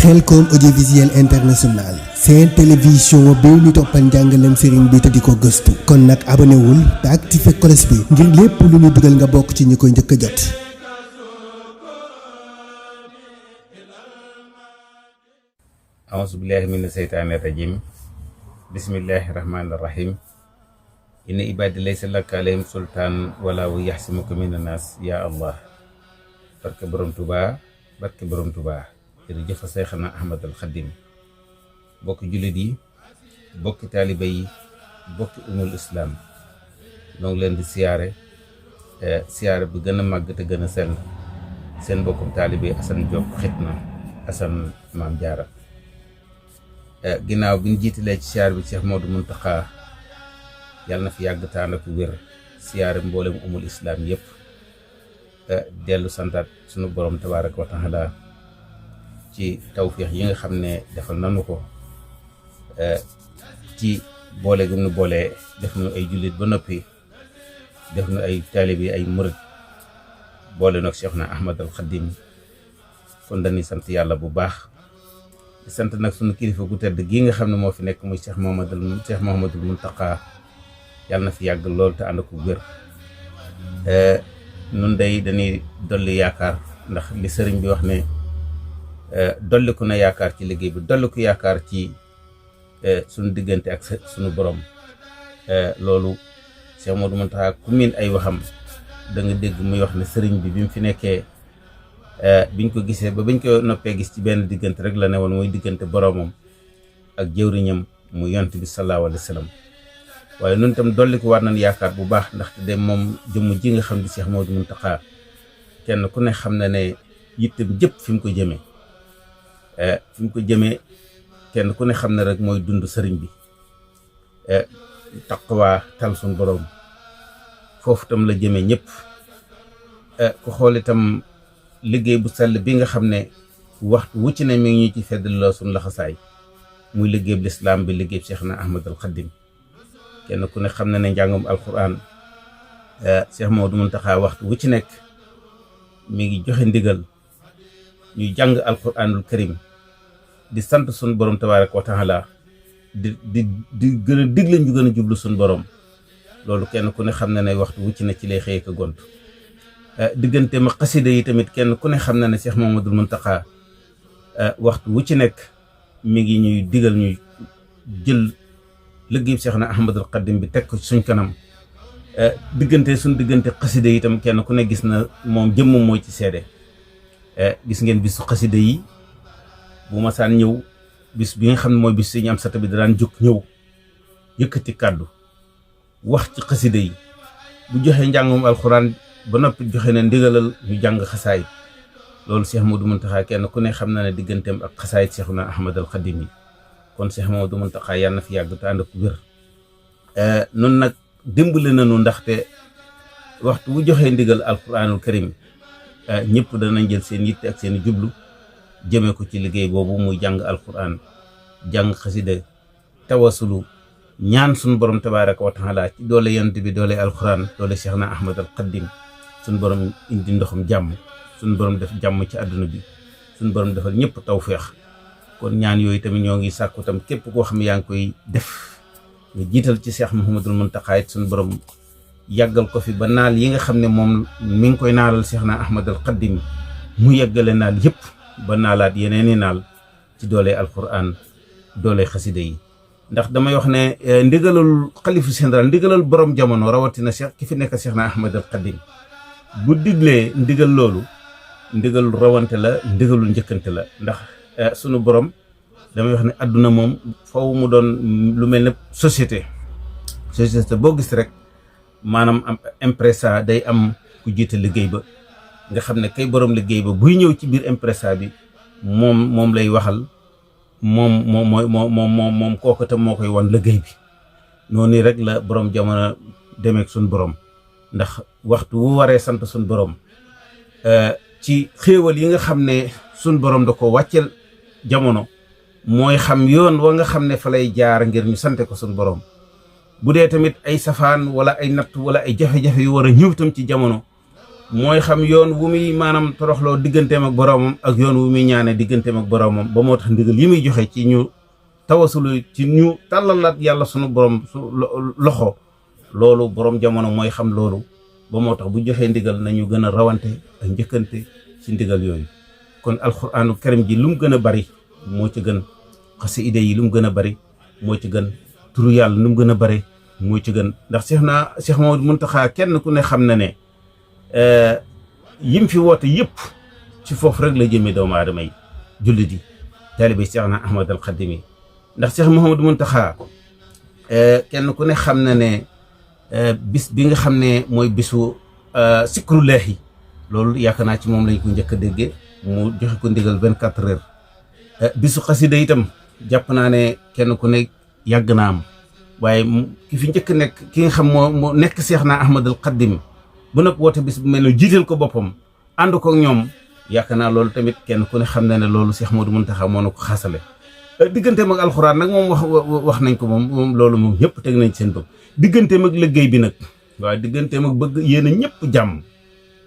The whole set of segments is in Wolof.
Khelcom audiovisuel international seen télévision bi ñu toppal njàngalem sëriñ bi te di ko gëstu kon nag abonné wul te activé cloche bi ngir lépp lu ñu dugal nga bokk ci ñi koy njëkk a jot. auzu billahi mina seytaani rajim bismillahi rahmaani rahim inna ibadi laysa laka alayhim sultaan wala wu yaxsimuka mina naas ya allah barke borom Tuubaa barke borom Tuubaa jërëjëf Seexna Ahmadul Xadim bokki jullit yi bokki taaliba yi bokki umul islaam ñoo ngi leen di siyaare bi gën a màgg te gën a sell seen bokkum taaliba yi Assane Diop Xitma Assane Maam Jaara ginnaaw bi ñu jiitalee ci siyaar bi Cheikh Modou Mountakha yàlla na fi yàgg taan ak wér siyaare mboolem umul islaam yëpp dellu santaat sunu borom tabaaraka wa taala ci tawféex yi nga xam ne defal nanu ko ci boole gi nu boole def nu ay jullit ba noppi def nu ay taalib yi ay murit boole nag Seexna Ahmadul Xadim kon dañuy sant yàlla bu baax di sant nag sunu kilifa gu tedd gii nga xam ne moo fi nekk muy Cheikh Mouhamadoul Mountakha yàlla na fi yàgg lool te ànd ko wér nun day dañuy dolli yaakaar ndax li sëriñ bi wax ne dolli ku na yaakaar ci liggéey bi dolli ku yaakaar ci sunu diggante ak sunu borom loolu Cheikh Modou Mountakha ku miin ay waxam da nga dégg muy wax ne sëriñ bi mu fi nekkee biñ ko gisee ba bañ ko noppee gis ci benn diggante rek la ne woon mooy diggante boromam ak jëwriñam mu yont bi sallallahu alayhi wa sallam waaye nun tam dolli ko war nañ yaakaar bu baax ndaxte de moom jëmm ji nga xam di Cheikh Modou Mountakha kenn ku ne xam na ne yittam jëpp fi mu ko jëmee kenn ku ne xam ne rek mooy dund sëriñ bi taqwa tal suñ borom foofu tam la jëmee ñëpp ku xool itam liggéey bu sell bi nga xam ne waxtu wu ci ne mi ngi ñu ci feddaloo suñ laxasaay muy liggéey bu lislaam bi liggéey bu Seexna Ahmadul Xadim kenn ku ne xam na ne njàngum alquran Cheikh Modou Mountakha waxtu wu ci nekk mi ngi joxe ndigal ñuy jàng alquranul karim di sant suñ borom tabaaraka wa taala di gën a digle ñu gën a jublu suñ borom loolu kenn ku ne xam na ne waxtu wu ci ne ci lay xëy ka gont diggante ma xasida yi tamit kenn ku ne xam na ne Cheikh Mouhamadoul Mountakha waxtu wu ci nekk mi ngi ñuy digal ñuy jël liggéey Seexna Ahmadul Xadim bi teg ko suñ kanam diggante suñ diggante xasida yi itam kenn ku ne gis na moom jëmmam mooy ci seede gis ngeen bisu xasida yi bu masaan ñëw bis bi nga xam ne mooy bis Sëñ Amsatu bi daan jóg ñëw yëkkati kàddu wax ci xasida yi bu joxe njàngum alxuraan ba noppi joxe na ndigalal ñu jàng xasaay loolu Cheikh Modou Mountakha kenn ku ne xam na ne digganteem ak xasaayit Seexna Ahmadul Xadim yi kon Cheikh Modou Mountakha yàlla na fi yàgg te ànd ak wér nun nag dimbali nañu ndaxte waxtu bu joxee ndigal alquranul karim ñëpp danañ jël seen yitte ak seen jublu jëmee ko ci liggéey boobu muy jàng alquran jàng xasida tawasulu ñaan suñu borom tabaaraka wa taala ci doole yonent bi doole alquran doole Seexna Ahmadul Xadim suñu borom indi ndoxum jàmm suñu borom def jàmm ci àdduna bi suñu borom defal ñëpp tawféex kon ñaan yooyu tamit ñoo ngi sàkku tam képp koo xam ne yaa ngi koy def nga jiital ci Cheikh Mouhamadoul Mountakha it suñu borom yàggal ko fi ba naal yi nga xam ne moom mi ngi koy naalal Seexna Ahmadul Xadim mu yàggale naal yëpp ba naalaat yeneen i naal ci doole alquran doole xasida yi ndax damay wax ne ndigalal xalifu général ndigalal borom jamono rawatina Cheikh ki fi nekk Seexna Ahmadul Xadim bu diglee ndigal loolu ndigalul rawante la ndigalul njëkkante la ndax sunu borom damay wax ne àdduna moom faw mu doon lu mel ne société boo gis rek maanaam am impresa day am ku jiite liggéey ba nga xam ne kay borom liggéey ba buy ñëw ci biir impresa bi moom lay waxal moom kooku tam moo koy wan liggéey bi noonu rek la borom jamono demeek suñ borom ndax waxtu wu waree sant suñ borom ci xéewal yi nga xam ne suñ borom da ko wàccel jamono mooy xam yoon wa nga xam ne fa lay jaar ngir ñu sante ko suñ borom bu dee tamit ay safaan wala ay natt wala ay jafe-jafe yu war a ñëw tam ci jamono mooy xam yoon wu muy maanaam toroxloo digganteem ak boroomam ak yoon wu muy ñaane digganteem ak boroomam ba moo tax ndigal yi muy joxe ci ñu tawasulu ci ñu tàllalaat yàlla sunu borom su loxo loolu borom jamono mooy xam loolu ba moo tax bu joxee ndigal nañu gën a rawante ak njëkkante ci ndigal yooyu. kon alxuraanu karim ji lu mu gën a bari moo ci gën, xasida yi lu mu gën a bari moo ci gën, turu yàlla lu mu gën a bari moo ci gën. ndax Cheikh Mouhamadou Mountakha kenn ku ne xam na ne yim fi woote yëpp ci foofu rek la jëmee doomu aadama yi jullit yi taalibe Cheikh na Ahmad al Khadim yi. ndax Cheikh Mouhamadou Mountakha kenn ku ne xam na ne bis bi nga xam ne mooy bisu sikrullahi loolu yaakaar naa ci moom lañ ko njëkk a déggee mu joxe ko ndigal 24 heures. bisu xasida itam jàpp naa ne kenn ku ne yàgg na am waaye ki fi njëkk nekk ki nga xam moo nekk Cheikh na Ahmad al Khadim bu nag woote bis bu mel ne jiital ko boppam ànd ko ak ñoom yaakaar naa loolu tamit kenn ku ne xam na ne loolu Cheikh Mouhamadou Mountakha moo na ko xaasale. digganteem ak alxuraan nag moom wax nañ ko moom loolu moom ñëpp teg nañ seen bopp. digganteem ak liggéey bi nag waaye digganteem ak bëgg yéen a ñëpp jàmm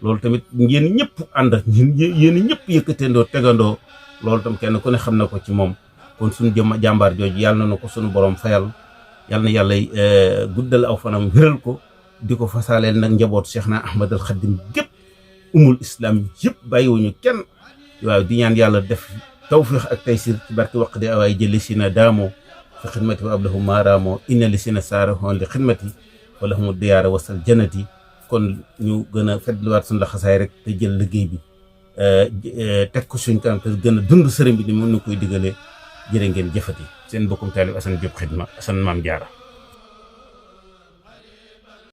loolu tamit yéen ñëpp ànd ak yéen a ñëpp yëkkateendoo tegandoo loolu tam kenn ku ne xam na ko ci moom. kon suñu jàmbaar jooju yàlla na ko suñu borom fayal yàlla na yàlla guddal aw fanam wéral ko di ko fasaaleel nag njabootu Cheikh na Ahmad al Khadim gépp umul islam yëpp bàyyiwuñu kenn waaw di ñaan yàlla def tawfiix ak taysir ci barke waq di awaay jëli si na daamoo fi xidmati wa ablahu maaraamoo inna li si na saarahoon li xidmati wala humu diyaara wasal janati. kon ñu gën a fetliwaat suñu laxasaay rek te jël liggéey bi teg ko suñ kanam te gën a dund sëriñ bi ni mën na koy digalee. jërë ngeen jëfati seen bokkum taalib Assane Diop Xidma Assane Maam Jaara.